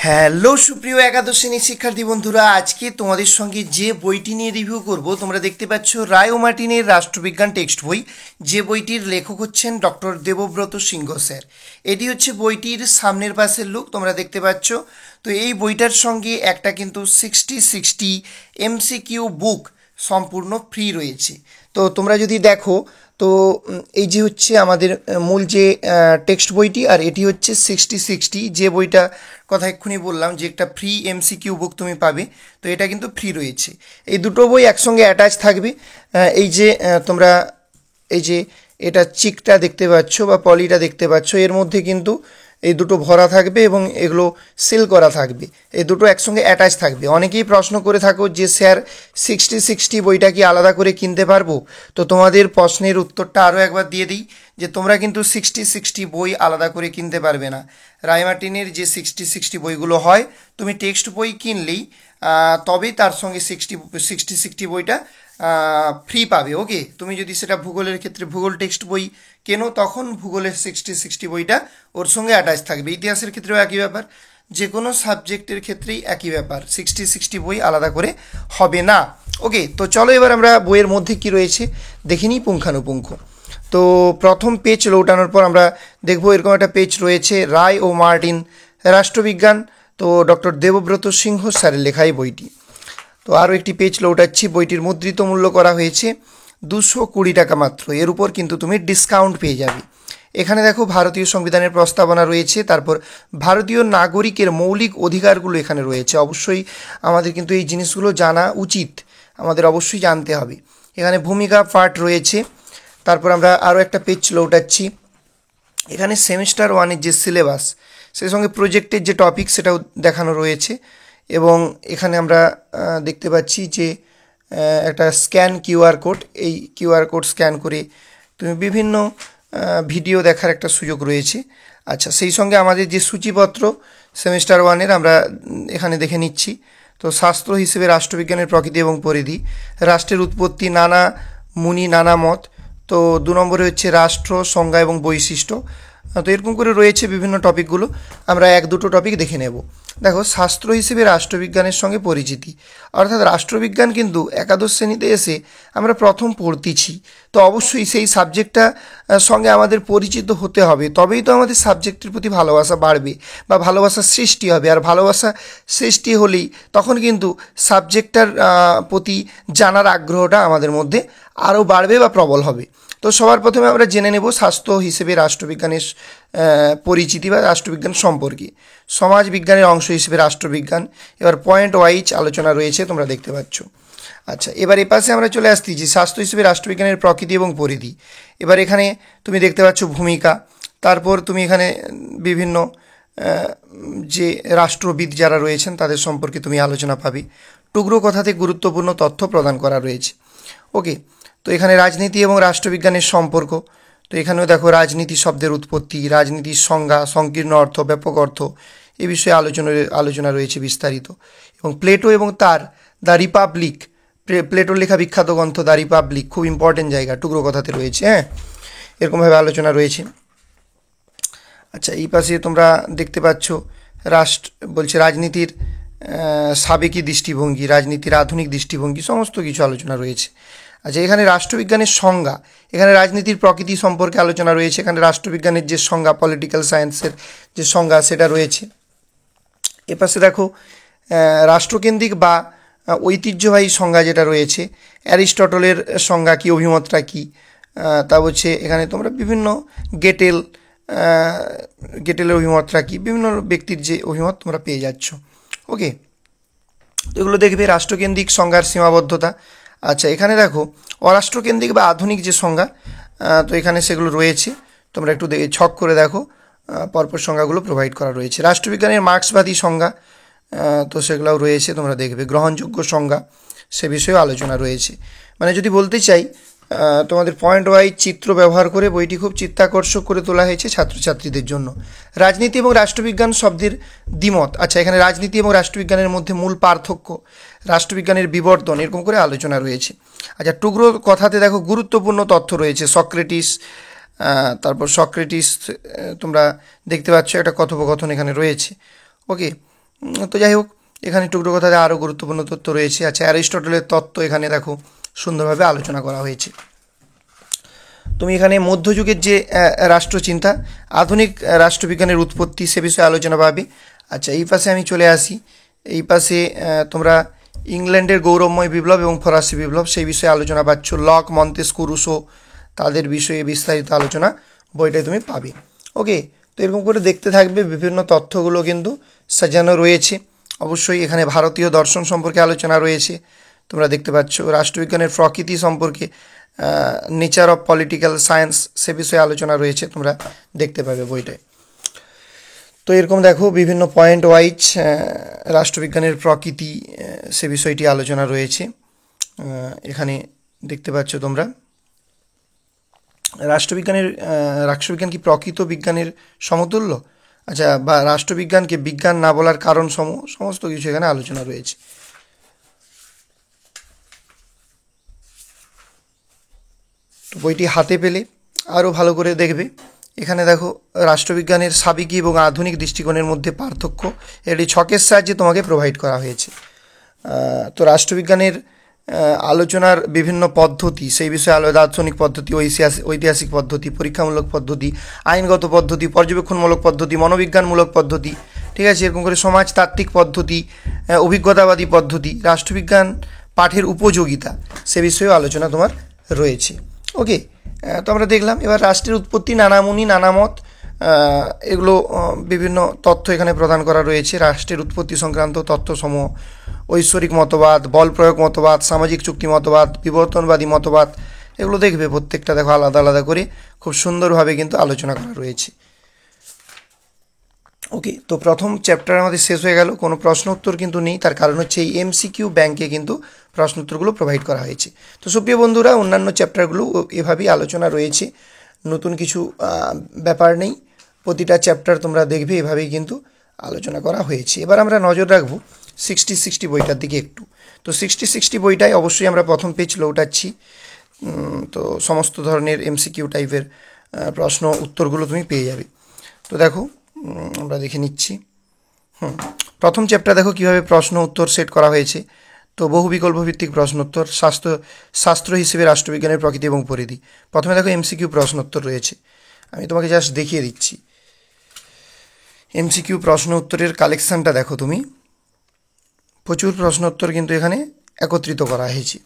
Hello সুপ্রিয় একাদশ শ্রেণীর শিক্ষার্থী বন্ধুরা, আজকে তোমাদের সঙ্গে যে বইটি নিয়ে রিভিউ করব তোমরা দেখতে পাচ্ছ রায় ও মার্টিনের রাষ্ট্রবিজ্ঞান টেক্সট বই, যে বইটির লেখক হচ্ছেন ডক্টর দেবব্রত সিংহ স্যার। এটি হচ্ছে বইটির সামনের পাশের লুক, তোমরা দেখতে পাচ্ছ। তো এই বইটার সঙ্গে একটা কিন্তু 60 MCQ বুক সম্পূর্ণ ফ্রি রয়েছে। তো তোমরা যদি দেখো, তো এই যে হচ্ছে আমাদের মূল যে টেক্সট বইটি, আর এটি হচ্ছে 60 যে বইটা কথা এক্ষুনি বললাম যে একটা ফ্রি MCQ বুক তুমি পাবে, তো এটা কিন্তু ফ্রি রয়েছে। এই দুটো বই একসঙ্গে অ্যাটাচ থাকবে। এই যে তোমরা এই যে এটা চিকটা দেখতে পাচ্ছ বা পলিটা দেখতে পাচ্ছ, এর মধ্যে কিন্তু এই দুটো ভরা থাকবে এবং এগুলো সিল করা থাকবে, এই দুটো একসঙ্গে অ্যাটাচ থাকবে। অনেকেই প্রশ্ন করে থাকো যে স্যার 60 বইটা কি আলাদা করে কিনতে পারবো? তো তোমাদের প্রশ্নের উত্তরটা আরও একবার দিয়ে দিই যে তোমরা কিন্তু 60 বই আলাদা করে কিনতে পারবে না। রায় মার্টিনের যে 60 বইগুলো হয়, তুমি টেক্সট বই কিনলেই তবেই তার সঙ্গে 60 বইটা ফ্রি পাবে। ওকে, তুমি যদি সেটা ভূগোলের ক্ষেত্রে ভূগোল টেক্সট বই কেনো, তখন ভূগোলের 60 বইটা ওর সঙ্গে অ্যাটাচ থাকবে। ইতিহাসের ক্ষেত্রেও একই ব্যাপার, যে কোনো সাবজেক্টের ক্ষেত্রেই একই ব্যাপার, 60 বই আলাদা করে হবে না। ওকে, তো চলো এবার আমরা বইয়ের মধ্যে কি রয়েছে দেখে নিই পুঙ্খানুপুঙ্খ। তো প্রথম পেজ লৌটানোর পর আমরা দেখব এরকম একটা পেজ রয়েছে, রায় ও মার্টিন রাষ্ট্রবিজ্ঞান। তো ডক্টর দেবব্রত সিংহ স্যারের লেখাই বইটি। তো আরও একটি পেজ লৌটাচ্ছি, বইটির মুদ্রিত মূল্য করা হয়েছে 220 টাকা মাত্র। এর উপর কিন্তু তুমি ডিসকাউন্ট পেয়ে যাবে। এখানে দেখো ভারতীয় সংবিধানের প্রস্তাবনা রয়েছে, তারপর ভারতীয় নাগরিকের মৌলিক অধিকারগুলো এখানে রয়েছে। অবশ্যই আমাদের কিন্তু এই জিনিসগুলো জানা উচিত, আমাদের অবশ্যই জানতে হবে। এখানে ভূমিকা পাঠ রয়েছে। তারপর আমরা আরও একটা পেজ লৌটাচ্ছি, এখানে সেমিস্টার 1-এর যে সিলেবাস, সেই সঙ্গে প্রজেক্টের যে টপিক সেটাও দেখানো রয়েছে। এবং এখানে আমরা দেখতে পাচ্ছি যে একটা স্ক্যান কিউআর কোড, এই কিউআর কোড স্ক্যান করে তুমি বিভিন্ন ভিডিও দেখার একটা সুযোগ রয়েছে। আচ্ছা, সেই সঙ্গে আমাদের যে সূচিপত্র সেমিস্টার 1-এর আমরা এখানে দেখে নিচ্ছি। তো শাস্ত্র হিসেবে রাষ্ট্রবিজ্ঞানের প্রকৃতি এবং পরিধি, রাষ্ট্রের উৎপত্তি, নানা মুনি নানা মত। তো 2 নম্বরে হচ্ছে রাষ্ট্র সংজ্ঞা এবং বৈশিষ্ট্য। তো এরকম করে রয়েছে বিভিন্ন টপিকগুলো, আমরা 1-2টো টপিক দেখে নেব। দেখো, শাস্ত্র হিসেবে রাষ্ট্রবিজ্ঞানের সঙ্গে পরিচিতি, অর্থাৎ রাষ্ট্রবিজ্ঞান কিন্তু একাদশ শ্রেণীতে এসে আমরা প্রথম পড়তেছি। তো অবশ্যই সেই সাবজেক্টটা সঙ্গে আমাদের পরিচিত হতে হবে, তবেই তো আমাদের সাবজেক্টের প্রতি ভালোবাসা বাড়বে বা ভালোবাসার সৃষ্টি হবে। আর ভালোবাসা সৃষ্টি হলেই তখন কিন্তু সাবজেক্টটার প্রতি জানার আগ্রহটা আমাদের মধ্যে আরও বাড়বে বা প্রবল হবে। তো সবার প্রথমে আমরা জেনে নেব শাস্ত্র হিসেবে রাষ্ট্রবিজ্ঞানের পরিচিতি বা রাষ্ট্রবিজ্ঞান সম্পর্কে। সমাজ বিজ্ঞানের অংশ হিসেবে রাষ্ট্রবিজ্ঞান, এবার পয়েন্ট ওয়াইজ আলোচনা রয়েছে, তোমরা দেখতে পাচ্ছ। আচ্ছা, এবার এপাশে আমরা চলে আসছি যে শাস্ত্র হিসেবে রাষ্ট্রবিজ্ঞানের প্রকৃতি এবং পরিধি। এবার এখানে তুমি দেখতে পাচ্ছ ভূমিকা, তারপর তুমি এখানে বিভিন্ন যে রাষ্ট্রবিদ যারা রয়েছেন তাদের সম্পর্কে তুমি আলোচনা পাবে। টুকরো কথাতে গুরুত্বপূর্ণ তথ্য প্রদান করা রয়েছে। ওকে, তো এখানে রাজনীতি এবং রাষ্ট্রবিজ্ঞানের সম্পর্ক। তো এখানেও দেখো রাজনীতি শব্দের উৎপত্তি, রাজনীতির সংজ্ঞা, সংকীর্ণ অর্থ, ব্যাপক অর্থ, এ বিষয়ে আলোচনা রয়েছে বিস্তারিত। এবং প্লেটো এবং তার দ্য রিপাবলিক, প্লেটোর লেখা বিখ্যাত গ্রন্থ দ্য রিপাবলিক, খুব ইম্পর্টেন্ট জায়গা, টুকরো কথাতে রয়েছে। হ্যাঁ, এরকমভাবে আলোচনা রয়েছে। আচ্ছা, এই পাশে তোমরা দেখতে পাচ্ছ বলছে রাজনীতির সাবেকি দৃষ্টিভঙ্গি, রাজনীতির আধুনিক দৃষ্টিভঙ্গি, সমস্ত কিছু আলোচনা রয়েছে। আচ্ছা, এখানে রাষ্ট্রবিজ্ঞানের সংজ্ঞা, এখানে রাজনীতির প্রকৃতি সম্পর্কে আলোচনা রয়েছে। এখানে রাষ্ট্রবিজ্ঞানের যে সংজ্ঞা, পলিটিক্যাল সায়েন্সের যে সংজ্ঞা সেটা রয়েছে। এপাশে দেখো রাষ্ট্রকেন্দ্রিক বা ঐতিহ্যবাহী সংজ্ঞা যেটা রয়েছে, অ্যারিস্টটলের সংজ্ঞা কী, অভিমতটা কী, তা হচ্ছে এখানে তোমরা বিভিন্ন গেটেলের অভিমতটা কী, বিভিন্ন ব্যক্তির যে অভিমত তোমরা পেয়ে যাচ্ছ। ওকে, এগুলো দেখবে রাষ্ট্রকেন্দ্রিক সংজ্ঞার সীমাবদ্ধতা। আচ্ছা, এখানে দেখো অরাষ্ট্রকেন্দ্রিক বা আধুনিক যে সংজ্ঞা, তো এখানে সেগুলো রয়েছে, তোমরা একটু ছক করে দেখো, পরপর সংজ্ঞাগুলো প্রোভাইড করা রয়েছে। রাষ্ট্রবিজ্ঞানের মার্ক্সবাদী সংজ্ঞা, তো সেগুলোও রয়েছে, তোমরা দেখবে। গ্রহণযোগ্য সংজ্ঞা, সে বিষয়েও আলোচনা রয়েছে। মানে যদি বলতে চাই, তোমাদের পয়েন্ট ওয়াইজ চিত্র ব্যবহার করে বইটি খুব চিত্তাকর্ষক করে তোলা হয়েছে ছাত্রছাত্রীদের জন্য। রাজনীতি এবং রাষ্ট্রবিজ্ঞান শব্দের দ্বিমত। আচ্ছা, এখানে রাজনীতি এবং রাষ্ট্রবিজ্ঞানের মধ্যে মূল পার্থক্য, রাষ্ট্রবিজ্ঞানের বিবর্তন, এরকম করে আলোচনা রয়েছে। আচ্ছা, টুকরো কথাতে দেখো গুরুত্বপূর্ণ তথ্য রয়েছে। সক্রেটিস তোমরা দেখতে পাচ্ছ, একটা কথোপকথন এখানে রয়েছে। ওকে, তো যাই হোক, এখানে টুকরো কথাতে আরও গুরুত্বপূর্ণ তথ্য রয়েছে। আচ্ছা, অ্যারিস্টটলের তত্ত্ব এখানে দেখো সুন্দরভাবে আলোচনা করা হয়েছে। তুমি এখানে মধ্যযুগের যে রাষ্ট্রচিন্তা, আধুনিক রাষ্ট্রবিজ্ঞানের উৎপত্তি, সে বিষয়ে আলোচনা পাবে। আচ্ছা, এই পাশে আমি চলে আসি। এই পাশে তোমরা ইংল্যান্ডের গৌরবময় বিপ্লব এবং ফরাসি বিপ্লব সেই বিষয়ে আলোচনা পাচ্ছ। লক, মন্তেস্কু, রুসো, তাদের বিষয়ে বিস্তারিত আলোচনা বইটায় তুমি পাবে। ওকে, তো এরকম করে দেখতে থাকবে, বিভিন্ন তথ্যগুলো কিন্তু সাজানো রয়েছে। অবশ্যই এখানে ভারতীয় দর্শন সম্পর্কে আলোচনা রয়েছে, তোমরা দেখতে পাচ্ছ। রাষ্ট্রবিজ্ঞানের প্রকৃতি সম্পর্কে, নেচার অফ পলিটিক্যাল সায়েন্স, সে বিষয়ে আলোচনা রয়েছে, তোমরা দেখতে পাবে বইটায়। তো এরকম দেখো বিভিন্ন পয়েন্ট ওয়াইজ রাষ্ট্রবিজ্ঞানের প্রকৃতি, সে বিষয়টি আলোচনা রয়েছে। এখানে দেখতে পাচ্ছ তোমরা। রাষ্ট্রবিজ্ঞান কি প্রকৃত বিজ্ঞানের সমতুল্য? আচ্ছা, বা রাষ্ট্রবিজ্ঞানকে বিজ্ঞান না বলার কারণ সমস্ত কিছু এখানে আলোচনা রয়েছে। তো বইটি হাতে পেলে আরও ভালো করে দেখবে। এখানে দেখো রাষ্ট্রবিজ্ঞানের সাবেকি এবং আধুনিক দৃষ্টিকোণের মধ্যে পার্থক্য, এটি ছকের সাহায্যে তোমাকে প্রোভাইড করা হয়েছে। তো রাষ্ট্রবিজ্ঞানের আলোচনার বিভিন্ন পদ্ধতি, সেই বিষয়ে দার্শনিক পদ্ধতি, ঐতিহাসিক পদ্ধতি, পরীক্ষামূলক পদ্ধতি, আইনগত পদ্ধতি, পর্যবেক্ষণমূলক পদ্ধতি, মনোবিজ্ঞানমূলক পদ্ধতি, ঠিক আছে, এরকম করে সমাজতাত্ত্বিক পদ্ধতি, অভিজ্ঞতাবাদী পদ্ধতি, রাষ্ট্রবিজ্ঞান পাঠের উপযোগিতা, সে বিষয়েও আলোচনা তোমার রয়েছে। ওকে, তো আমরা দেখলাম। এবার রাষ্ট্রের উৎপত্তি, নানামুনি, নানামত, এগুলো বিভিন্ন তথ্য এখানে প্রদান করা রয়েছে। রাষ্ট্রের উৎপত্তি সংক্রান্ত তথ্যসমূহ, ঐশ্বরিক মতবাদ, বল প্রয়োগ মতবাদ, সামাজিক চুক্তি মতবাদ, বিবর্তনবাদী মতবাদ, এগুলো দেখবে প্রত্যেকটা দেখো আলাদা আলাদা করে খুব সুন্দরভাবে কিন্তু আলোচনা করা রয়েছে। ওকে, তো প্রথম চ্যাপ্টার আমাদের শেষ হয়ে গেল। কোনো প্রশ্ন উত্তর কিন্তু নেই, তার কারণ হচ্ছে এই এমসিকিউ ব্যাংকে কিন্তু প্রশ্ন উত্তরগুলো প্রোভাইড করা হয়েছে। তো সুপ্রিয় বন্ধুরা, অন্যান্য চ্যাপ্টারগুলো এভাবেই আলোচনা রয়েছে, নতুন কিছু ব্যাপার নেই। প্রতিটা চ্যাপ্টার তোমরা দেখবে এভাবেই কিন্তু আলোচনা করা হয়েছে। এবার আমরা নজর রাখবো 60 বইটার দিকে একটু। তো 60 বইটায় অবশ্যই আমরা প্রথম পেজ লৌটাচ্ছি। তো সমস্ত ধরনের এমসিকিউ টাইপের প্রশ্ন উত্তরগুলো তুমি পেয়ে যাবে। তো দেখো, আমরা দেখে নিচ্ছি। প্রথম চ্যাপ্টার দেখো কীভাবে প্রশ্ন উত্তর সেট করা হয়েছে। তো বহু বিকল্প ভিত্তিক প্রশ্ন উত্তর, শাস্ত্র হিসেবে রাষ্ট্রবিজ্ঞানের প্রকৃতি এবং পরিধি। প্রথমে দেখো এমসিকিউ প্রশ্ন উত্তর রয়েছে, আমি তোমাকে জাস্ট দেখিয়ে দিচ্ছি। এমসিকিউ প্রশ্ন উত্তরের কালেকশানটা দেখো তুমি, প্রচুর প্রশ্ন উত্তর কিন্তু এখানে একত্রিত করা হয়েছে।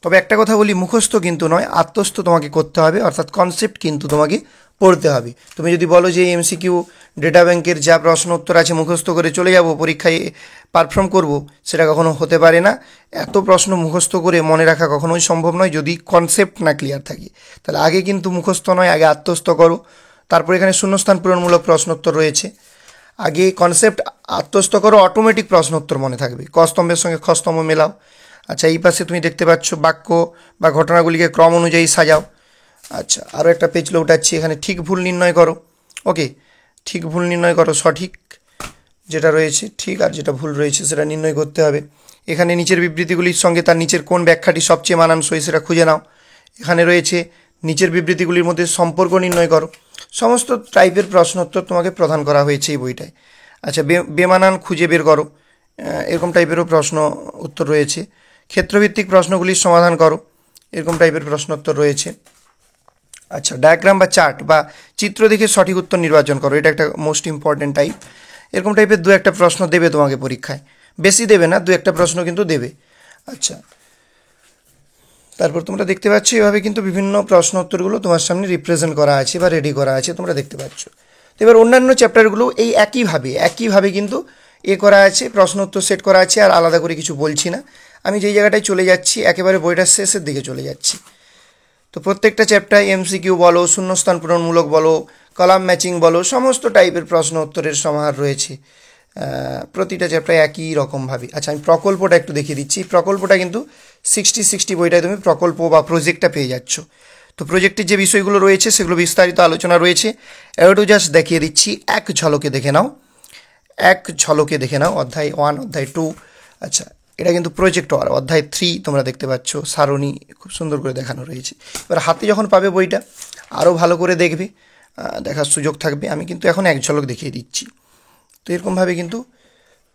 তবে একটা কথা বলি, মুখস্থ কিন্তু নয়, আত্মস্থ তোমাকে করতে হবে, অর্থাৎ কনসেপ্ট কিন্তু তোমাকে পড়তে হবে। তুমি যদি বলো যে এমসিকিউ ডেটা ব্যাংকের যা প্রশ্ন উত্তর আছে মুখস্থ করে চলে যাব, পরীক্ষায় পারফর্ম করব, সেটা কখনো হতে পারে না। এত প্রশ্ন মুখস্থ করে মনে রাখা কখনোই সম্ভব নয় যদি কনসেপ্ট না ক্লিয়ার থাকে। তাহলে আগে কিন্তু মুখস্থ নয়, আগে আত্মস্থ করো। তারপর এখানে শূন্যস্থান পূরণমূলক প্রশ্ন উত্তর রয়েছে। আগে কনসেপ্ট আত্মস্থ করো, অটোমেটিক প্রশ্ন উত্তর মনে থাকবে। ক স্তম্ভের সঙ্গে খ স্তম্ভ মেলাও। আচ্ছা, এই পাশে তুমি দেখতে পাচ্ছ বাক্য বা ঘটনাগুলিকে ক্রম অনুযায়ী সাজাও। আচ্ছা, আরও একটা পেজ লৌটাচ্ছি, এখানে ঠিক ভুল নির্ণয় করো। ওকে, ঠিক ভুল নির্ণয় করো, সঠিক যেটা রয়েছে ঠিক আর যেটা ভুল রয়েছে সেটা নির্ণয় করতে হবে। এখানে নিচের বিবৃতিগুলির সঙ্গে তার নিচের কোন ব্যাখ্যাটি সবচেয়ে মানানসই সেটা খুঁজে নাও। এখানে রয়েছে নিচের বিবৃতিগুলির মধ্যে সম্পর্ক নির্ণয় করো। সমস্ত টাইপের প্রশ্ন উত্তর তোমাকে প্রদান করা হয়েছে এই বইটায়। আচ্ছা, বেমানান খুঁজে বের করো, এরকম টাইপেরও প্রশ্ন উত্তর রয়েছে। ক্ষেত্রভিত্তিক প্রশ্নগুলির সমাধান করো, এরকম টাইপের প্রশ্ন উত্তর রয়েছে। আচ্ছা, ডায়াগ্রাম বা চার্ট বা চিত্র দেখে সঠিক উত্তর নির্বাচন করো, এটা একটা মোস্ট ইম্পর্টেন্ট টাইপ। এরকম টাইপের দু একটা প্রশ্ন দেবে তোমাকে পরীক্ষায়, বেশি দেবে না, দু একটা প্রশ্ন কিন্তু দেবে। আচ্ছা, তারপর তোমরা দেখতে পাচ্ছ এভাবে কিন্তু বিভিন্ন প্রশ্ন উত্তরগুলো তোমার সামনে রিপ্রেজেন্ট করা আছে বা রেডি করা আছে, তোমরা দেখতে পাচ্ছ। তো এবার অন্যান্য চ্যাপ্টারগুলো এই একইভাবে কিন্তু করা আছে, প্রশ্ন উত্তর সেট করা আছে, আর আলাদা করে কিছু বলছি না। আমি যেই জায়গাটায় চলে যাচ্ছি একেবারে বইটার শেষের দিকে চলে যাচ্ছি। তো প্রত্যেকটা চ্যাপ্টারে এমসিকিউ বলো, শূন্যস্থান পূরণমূলক বলো, কলাম ম্যাচিং বলো, সমস্ত টাইপের প্রশ্ন উত্তরের সমাহার রয়েছে প্রতিটা চ্যাপ্টারে একই রকমভাবে। আচ্ছা, আমি প্রকল্পটা একটু দেখিয়ে দিচ্ছি। প্রকল্পটা কিন্তু 60 বইটায় তুমি প্রকল্প বা প্রজেক্টটা পেয়ে যাচ্ছ। তো প্রজেক্টের যে বিষয়গুলো রয়েছে সেগুলো বিস্তারিত আলোচনা রয়েছে, একটু জাস্ট দেখিয়ে দিচ্ছি, এক ঝলকে দেখে নাও। অধ্যায় 1, অধ্যায় 2। আচ্ছা, এটা কিন্তু প্রজেক্ট অধ্যায় 3 তোমরা দেখতে পাচ্ছ, সারণী খুব সুন্দর করে দেখানো রয়েছে। এবার হাতে যখন পাবে বইটা আরও ভালো করে দেখবে, দেখার সুযোগ থাকবে। আমি কিন্তু এখন এক ঝলক দেখিয়ে দিচ্ছি। তো এরকমভাবে কিন্তু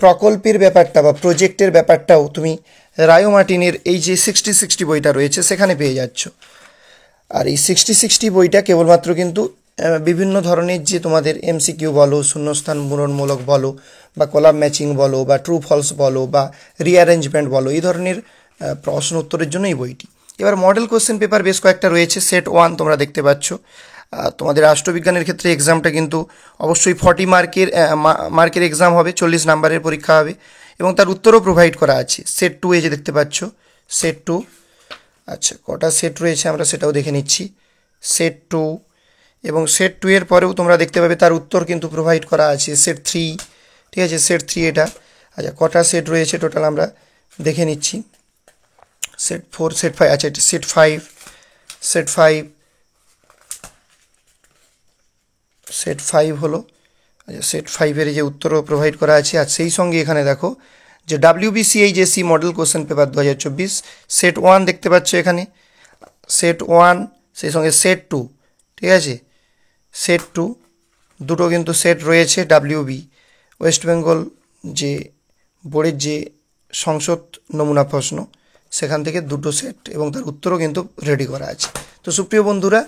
প্রকল্পের ব্যাপারটা বা প্রজেক্টের ব্যাপারটাও তুমি রায়ো মার্টিনের এই যে 60-60 বইটা রয়েছে সেখানে পেয়ে যাচ্ছ। আর এই 60-60 বইটা কেবলমাত্র কিন্তু বিভিন্ন ধরনের যে তোমাদের এমসিকিউ বলো, শূন্যস্থান পূরণমূলক বলো, বা কলাম ম্যাচিং বলো, বা ট্রু ফলস বলো, বা রিঅ্যারেঞ্জমেন্ট বলো, এই ধরনের প্রশ্ন উত্তরের জন্য এই বইটি। এবার মডেল কোশ্চেন পেপার বেশ কয়েকটা রয়েছে। সেট 1 তোমরা দেখতে পাচ্ছ। তোমাদের রাষ্ট্রবিজ্ঞানের ক্ষেত্রে এক্সামটা কিন্তু অবশ্যই 40 মার্কের এক্সাম হবে, 40 নাম্বারের পরীক্ষা হবে, এবং তার উত্তরও প্রোভাইড করা আছে। সেট 2 এই যে দেখতে পাচ্ছ, সেট 2। আচ্ছা, কটা সেট রয়েছে আমরা সেটাও দেখে নিচ্ছি। সেট 2 এবং সেট 2 এর পরেও তোমরা দেখতে পাবে তার উত্তর কিন্তু প্রোভাইড করা আছে। সেট 3, ঠিক আছে, সেট 3 এটা। আচ্ছা, কটা সেট রয়েছে টোটাল আমরা দেখে নিচ্ছি। সেট 4, সেট 5, আচ্ছা এটা সেট 5, সেট 5, সেট 5 হলো। আচ্ছা, সেট 5-এর যে উত্তরও প্রোভাইড করা আছে। আর সেই সঙ্গে এখানে দেখো যে WBCHSC model question paper 2024 set 1 দেখতে পাচ্ছ এখানে, সেট 1, সেই সঙ্গে সেট 2, ঠিক আছে, সেট 2 দুটো কিন্তু সেট রয়েছে। WB ওয়েস্ট বেঙ্গল যে বোর্ডের যে সংসদ নমুনা প্রশ্ন সেখান থেকে দুটো সেট এবং তার উত্তরও কিন্তু রেডি করা আছে। তো সুপ্রিয় বন্ধুরা,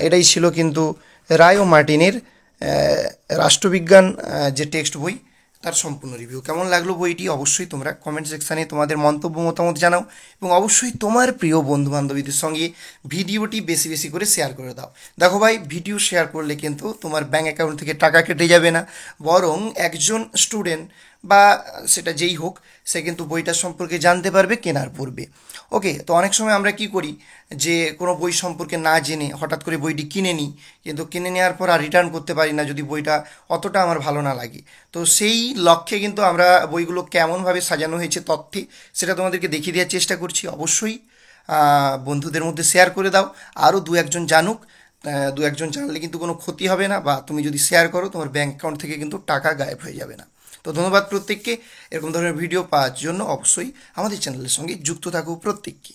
এটাই ছিল কিন্তু রায়ো মার্টিনের রাষ্ট্রবিজ্ঞান যে টেক্সট বই তার সম্পূর্ণ রিভিউ। কেমন লাগলো বইটি অবশ্যই তোমরা কমেন্ট সেকশানে তোমাদের মন্তব্য মতামত জানাও, এবং অবশ্যই তোমার প্রিয় বন্ধু বান্ধবীদের সঙ্গে ভিডিওটি বেশি বেশি করে শেয়ার করে দাও। দেখো ভাই, ভিডিও শেয়ার করলে কিন্তু তোমার ব্যাঙ্ক অ্যাকাউন্ট থেকে টাকা কেটে যাবে না, বরং একজন স্টুডেন্ট বা সেটা যেই হোক সে কিন্তু বইটার সম্পর্কে জানতে পারবে কেনার পূর্বে। ওকে, তো অনেক সময় আমরা কি করি যে কোনো বই সম্পর্কে না জেনে হঠাৎ করে বইটি কিনে নিই, কিন্তু কিনে নেওয়ার পর আর রিটার্ন করতে পারি না যদি বইটা অতটা আমার ভালো না লাগে। তো সেই লক্ষ্যে কিন্তু আমরা বইগুলো কেমনভাবে সাজানো হয়েছে তথ্যে সেটা তোমাদেরকে দেখিয়ে দেওয়ার চেষ্টা করছি। অবশ্যই বন্ধুদের মধ্যে শেয়ার করে দাও, আরও দু একজন জানুক। দু একজন জানলে কিন্তু কোনো ক্ষতি হবে না, বা তুমি যদি শেয়ার করো তোমার ব্যাঙ্ক অ্যাকাউন্ট থেকে কিন্তু টাকা গায়েব হয়ে যাবে না। তো ধন্যবাদ প্রত্যেককে। এরকম ধরনের ভিডিও পাওয়ার জন্য অবশ্যই আমাদের চ্যানেলের সঙ্গে যুক্ত থাকো প্রত্যেককে।